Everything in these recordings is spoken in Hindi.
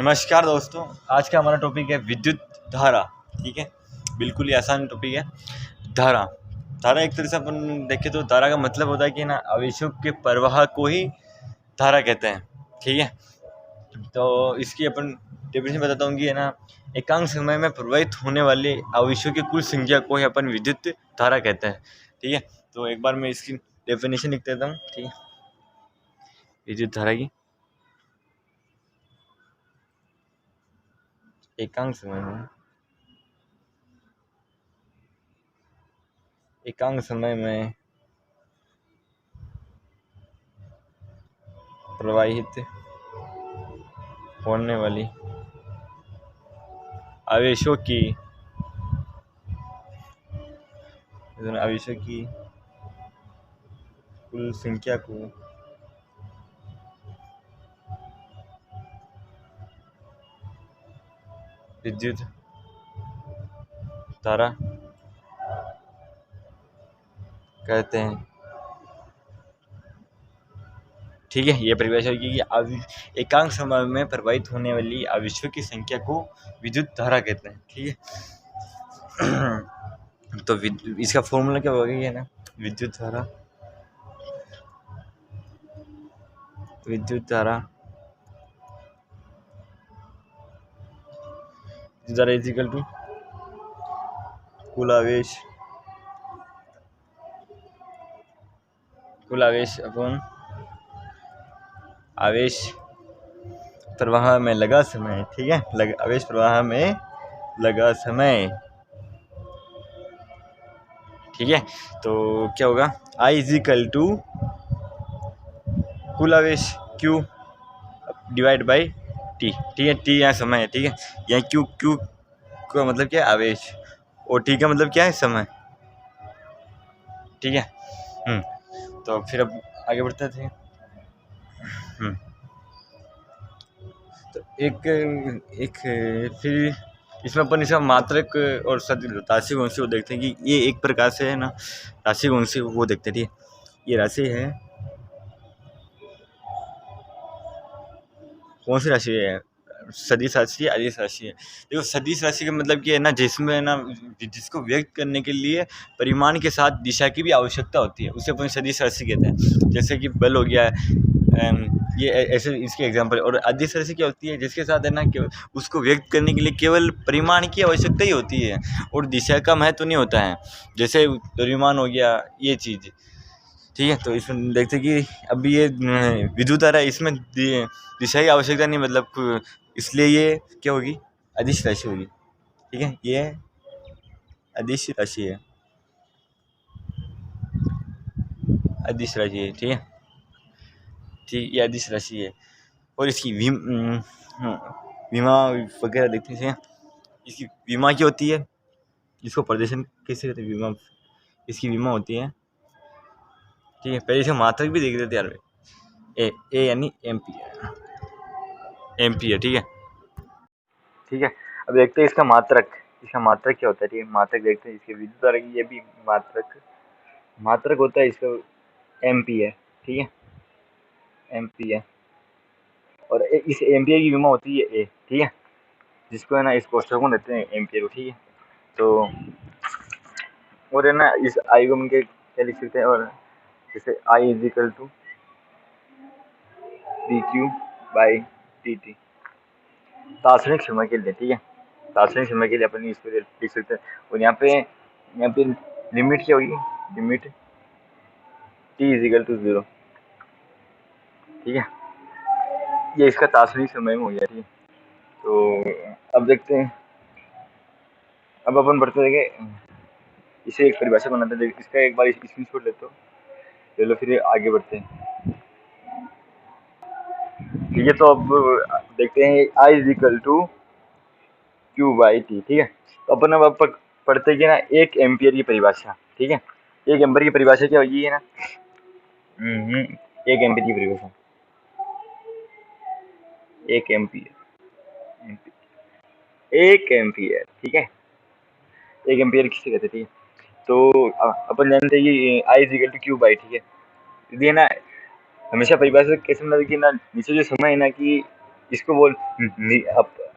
नमस्कार दोस्तों, आज का हमारा टॉपिक है विद्युत धारा। ठीक है, बिल्कुल ही आसान टॉपिक है। धारा धारा एक तरह से अपन देखें तो धारा का मतलब होता है कि ना आवेशों के प्रवाह को ही धारा कहते हैं। ठीक है, तो इसकी अपन डेफिनेशन बताता हूँ कि है ना एकांक समय में प्रवाहित होने वाले आवेशों की कुल संख्या को ही अपन विद्युत धारा कहते हैं। ठीक है, तो एक बार मैं इसकी डेफिनेशन लिख देता हूँ। ठीक है, विद्युत धारा की एकांक समय में प्रवाहित होने वाली आवेशों की कुल संख्या को विद्युत धारा कहते हैं। ठीक है, ये परिभाषा होगी कि एकांक समय में प्रवाहित होने वाली आवेशों की संख्या को विद्युत धारा कहते हैं। ठीक है, तो इसका फॉर्मूला क्या होगा ये ना विद्युत धारा इज इक्वल टू कुल आवेश अपॉन आवेश प्रवाह में लगा समय। ठीक है, आवेश प्रवाह में लगा समय। ठीक है, तो क्या होगा I इज इक्वल टू कुल आवेश Q डिवाइड बाई T। ठीक है, T यहाँ समय है। ठीक है, यहाँ Q का मतलब क्या है आवेश, और T का मतलब क्या है समय। ठीक है, तो फिर अब आगे बढ़ते थे। तो एक फिर इसमें अपन इसका मात्रक और राशि कौन सी वो देखते हैं कि ये एक प्रकार से है ना राशि कौन सी वो देखते हैं। ठीक है, ये राशि है कौन सी राशि है, सदिश राशि है, अदिश राशि है। देखो सदिश राशि का मतलब कि है ना जिसमें है ना जिसको व्यक्त करने के लिए परिमाण के साथ दिशा की भी आवश्यकता होती है, उसे अपन सदिश राशि कहते हैं। जैसे कि बल हो गया, ये ऐसे इसके एग्जांपल। और अदिश राशि क्या होती है, जिसके साथ है ना उसको व्यक्त करने के लिए केवल परिमाण की आवश्यकता ही होती है और दिशा का महत्व नहीं होता है। जैसे परिमाण हो गया ये चीज़। ठीक है, तो इसमें देखते कि अभी ये विद्युत धारा है, इसमें दिशा की आवश्यकता नहीं, मतलब इसलिए ये क्या होगी अदिश राशि होगी। ठीक है, ये अदिश राशि है, अदिश राशि है। ठीक है, ठीक, ये अदिश राशि है। और इसकी विमा वगैरह देखते हैं। इसकी विमा क्या होती है, इसको प्रदर्शन कैसे कहते हैं, विमा इसकी विमा होती है। ठीक है, पहले इसका मात्रक भी देख लेते यार, ए यानी एम्पियर। ठीक है, ठीक है, अब देखते हैं इसका मात्रक क्या होता है। ठीक है, मात्रक देखते हैं इसके विद्युत धारा की, ये भी मात्रक होता है इसका एम्पियर। ठीक है, एम्पियर, और इस एम्पियर की विमा होती है ए। ठीक है, जिसको है ना इस कोष्ठक में देते हैं एम्पियर को। ठीक है, तो और है ना इस आई को हम क्या लिख सकते हैं, और जैसे i is equal to d q by t t तात्क्षणिक समय के लिए। ठीक है, तात्क्षणिक समय के लिए अपन इसको लिख सकते हैं। और यहाँ पे लिमिट क्या होगी, limit T is equal to 0। ठीक है, ये इसका तात्क्षणिक समय में हो गया। ठीक है, तो अब देखते हैं, अब अपन बढ़ते देखें, इसे एक परिभाषा बनाते हैं। इसका एक बार स्क्रीनशॉट लेते हो, चलो फिर आगे बढ़ते हैं। ठीक है, तो अब देखते हैं I is equal to Q by T. ठीक है, तो अपन अब पढ़ते हैं कि ना एक एम्पियर की परिभाषा। ठीक है, एक एम्पियर की परिभाषा क्या होगी है ना, एक एम्पियर की परिभाषा, एक एम्पियर। ठीक है, एक एम्पियर किसे कहते हैं। ठीक है, तो अपन जानते हैं कि I is equal to Q by. ठीक है, ये ना हमेशा परिभाषा कैसे मतलब कि ना नीचे जो समय है ना कि इसको बोल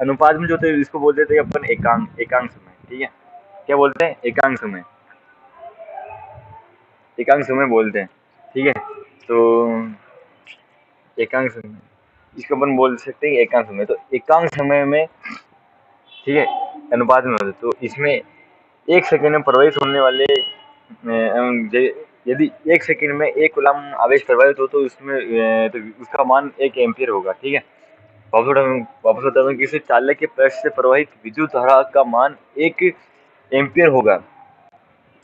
अनुपात में जो होते हैं इसको बोल देते हैं अपन एकांश समय, ठीक है। क्या बोलते हैं? एकांश समय, एकांश समय बोलते हैं, ठीक है। तो एकांश समय, इसको अपन बोल सकते हैं एकांश समय। तो एकांश समय में, ठीक है, अनुपात में होते, तो इसमें 1 सेकंड में प्रवाहित होने वाले यदि 1 सेकंड में 1 कूलम आवेश प्रवाहित हो तो उसमें तो उसका मान 1 एम्पियर होगा, ठीक है। वापस बताता हूँ, किसी चालक के पृष्ठ से प्रवाहित विद्युत धारा का मान 1 एम्पियर होगा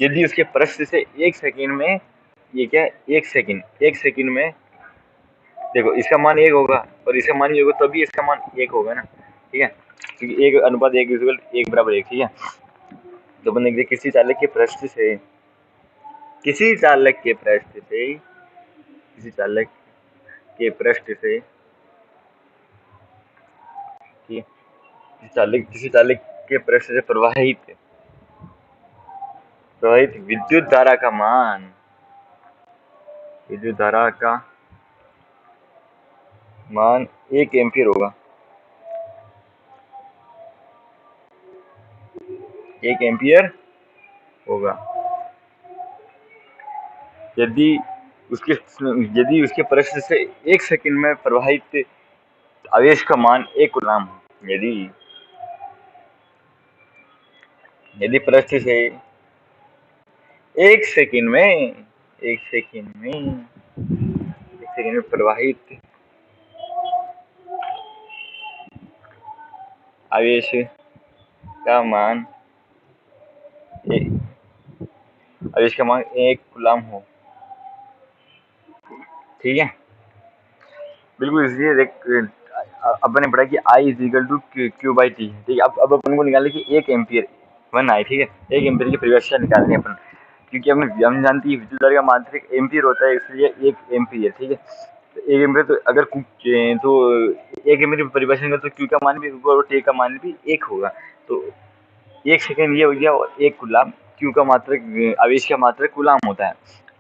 यदि उसके पृष्ठ से 1 सेकंड में, ये क्या है, 1 सेकंड में, देखो इसका मान 1 होगा और इसका मान 1 होगा, तभी इसका मान 1 होगा ना, ठीक है, क्योंकि 1:1 ठीक है। तो अपन देखते किसी चालक के पृष्ठ से, किसी चालक के पृष्ठ से, किसी चालक के पृष्ठ से, ठीक है, किसी चालक के पृष्ठ से प्रवाहित विद्युत धारा का मान, विद्युत धारा का मान 1 एम्पियर होगा, 1 एम्पियर होगा यदि उसके पृष्ठ से 1 सेकंड में प्रवाहित आवेश का मान 1 कूलम हो। यदि पृष्ठ से 1 सेकंड में, 1 सेकंड में प्रवाहित आवेश का मान 1 कूलम हो, ठीक है। बिल्कुल, इसलिए देख अपन ने पढ़ा कि I = Q/T, ठीक है। अब अपन को निकालने की 1 एम्पियर 1 I, ठीक है। 1 एम्पियर की परिभाषा निकालनी है अपन, क्योंकि हम जानती है विद्युत धारा का मात्रक एम्पियर होता है, इसलिए 1 एम्पियर, ठीक है। तो 1 एम्पियर, तो अगर तो 1 एम्पियर की परिभाषा में तो Q का मान भी होगा और T का मान भी 1 होगा। तो 1 सेकंड ये हो गया और 1 कूलम, Q का मात्रक, आवेश का मात्रक कूलम होता है,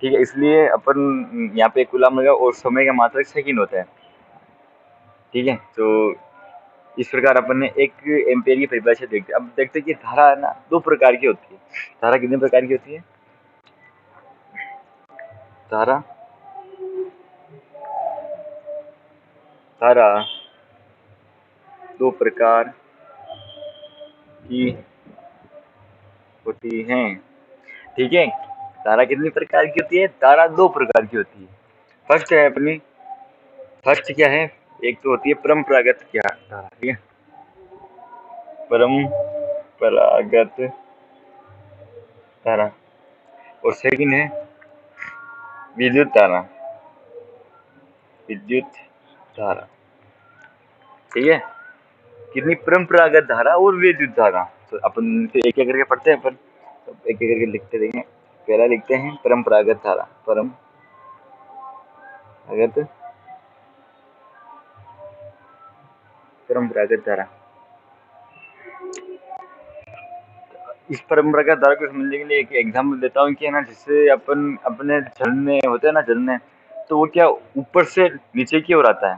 ठीक है। इसलिए अपन यहाँ पे 1 कूलम लगा और समय का मात्रक सेकंड होता है, ठीक है। तो इस प्रकार अपन ने 1 एम्पियर की परिभाषा देखते। अब देखते हैं कि धारा है ना 2 प्रकार की होती है। धारा कितने प्रकार की होती है? धारा धारा 2 प्रकार की होती है, ठीक है। धारा कितनी प्रकार की होती है? धारा 2 प्रकार की होती है। फर्स्ट है अपनी, फर्स्ट क्या है? एक तो होती है परंपरागत धारा, ठीक है, परंपरागत धारा, और सेकंड है विद्युत धारा, विद्युत धारा, ठीक है। कितनी? परंपरागत धारा और विद्युत धारा। तो अपन एक एक करके पढ़ते हैं, अपन तो एक एक करके लिखते रहेंगे। पहला लिखते हैं परंपरागत धारा, परंपरागत धारा। इस परंपरागत धारा को समझने के लिए एक एग्जाम्पल देता हूँ कि है ना, जिससे अपन अपने झरने होते हैं ना, झरने, तो वो क्या ऊपर से नीचे की ओर आता है,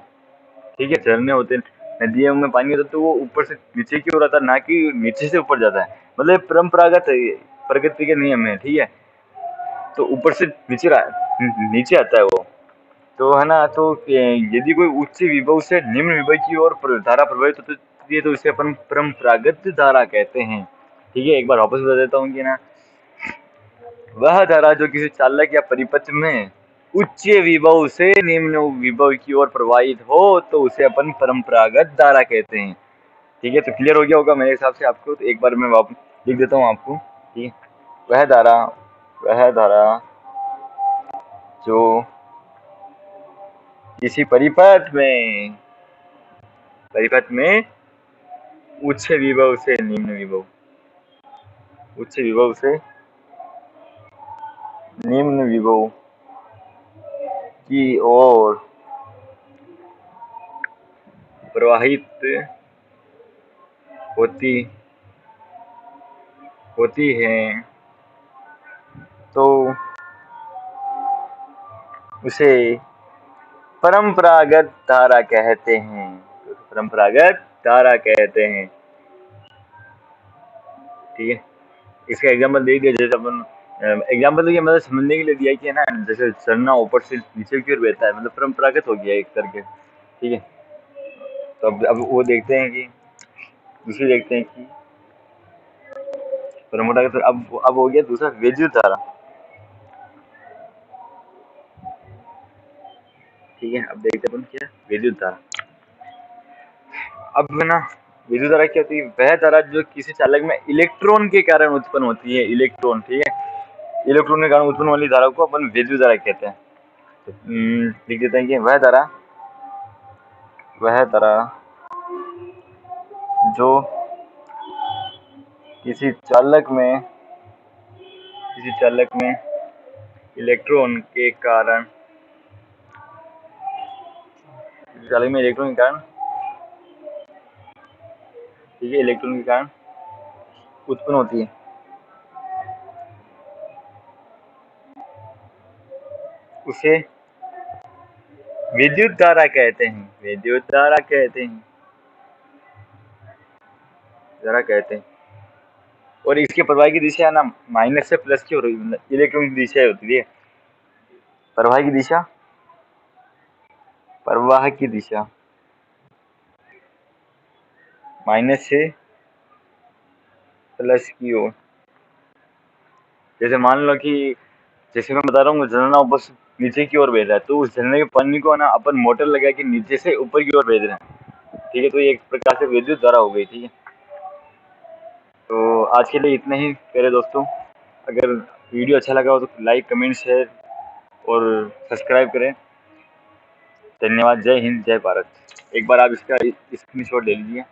ठीक है। झरने होते हैं, नदियों में पानी होता है, तो वो ऊपर से नीचे की ओर आता है, ना कि नीचे से ऊपर जाता है। मतलब परंपरागत है, प्रकृति के नियम है, ठीक है। तो ऊपर से नीचे आता है वो, तो है ना। तो यदि कोई उच्च विभव से निम्न विभव की ओर धारा प्रवाहित होती है तो इसे अपन परंपरागत धारा कहते हैं, ठीक है। एक बार वापस बता देता हूँ कि ना, वह धारा जो किसी चालक या परिपथ में उच्च विभव से निम्न विभव की ओर प्रवाहित हो तो उसे अपन परंपरागत धारा कहते हैं, ठीक है। तो क्लियर हो गया होगा मेरे हिसाब से आपको। तो एक बार मैं वापस लिख देता हूँ आपको, ठीक है। वह धारा जो किसी परिपथ में उच्च विभव से निम्न विभव, उच्च विभव से निम्न विभव की ओर प्रवाहित होती है तो उसे परंपरागत धारा कहते हैं। परंपरागत धारा कहते हैं। ठीक है, इसका एग्जाम्पल दे दिया, जैसे अपन एग्जाम्पल तो ये मतलब समझने के लिए दिया कि है ना, जैसे झरना ऊपर से नीचे की ओर बहता है, मतलब परंपरागत हो गया एक करके। ठीक है, तो अब वो देखते हैं कि दूसरी देखते हैं कि परंपरागत, अब हो गया दूसरा विद्युत धारा। ठीक है, अब देखते हैं अपन क्या विद्युत धारा। अब है ना, विद्युत धारा क्या होती है? वह धारा जो किसी चालक में इलेक्ट्रॉन के कारण उत्पन्न होती है। इलेक्ट्रॉन, ठीक है, इलेक्ट्रॉन के कारण उत्पन्न वाली धारा को अपन विद्युत धारा कहते हैं। तो लिख देते हैं कि वह धारा जो किसी चालक में इलेक्ट्रॉन के कारण ठीक है, इलेक्ट्रॉन के कारण उत्पन्न होती है, उसे विद्युत धारा कहते हैं। विद्युत धारा कहते हैं। और इसके प्रवाह की दिशा है ना, माइनस से प्लस की हो रही है, इलेक्ट्रॉन की दिशा होती है। प्रवाह की दिशा माइनस से प्लस की ओर। जैसे मान लो कि, जैसे मैं बता रहा हूँ, झरना ऊपर से नीचे की ओर बह रहा है, तो उस झरने के पानी को ना अपन मोटर लगा के नीचे से ऊपर की ओर भेज रहे हैं। ठीक है, तो ये एक प्रकार से विद्युत धारा हो गई। ठीक है, तो आज के लिए इतना ही प्यारे दोस्तों। अगर वीडियो अच्छा लगा हो तो लाइक, कमेंट, शेयर और सब्सक्राइब करें। धन्यवाद। जय हिंद, जय भारत। एक बार आप इसका स्क्रीनशॉट ले लीजिए।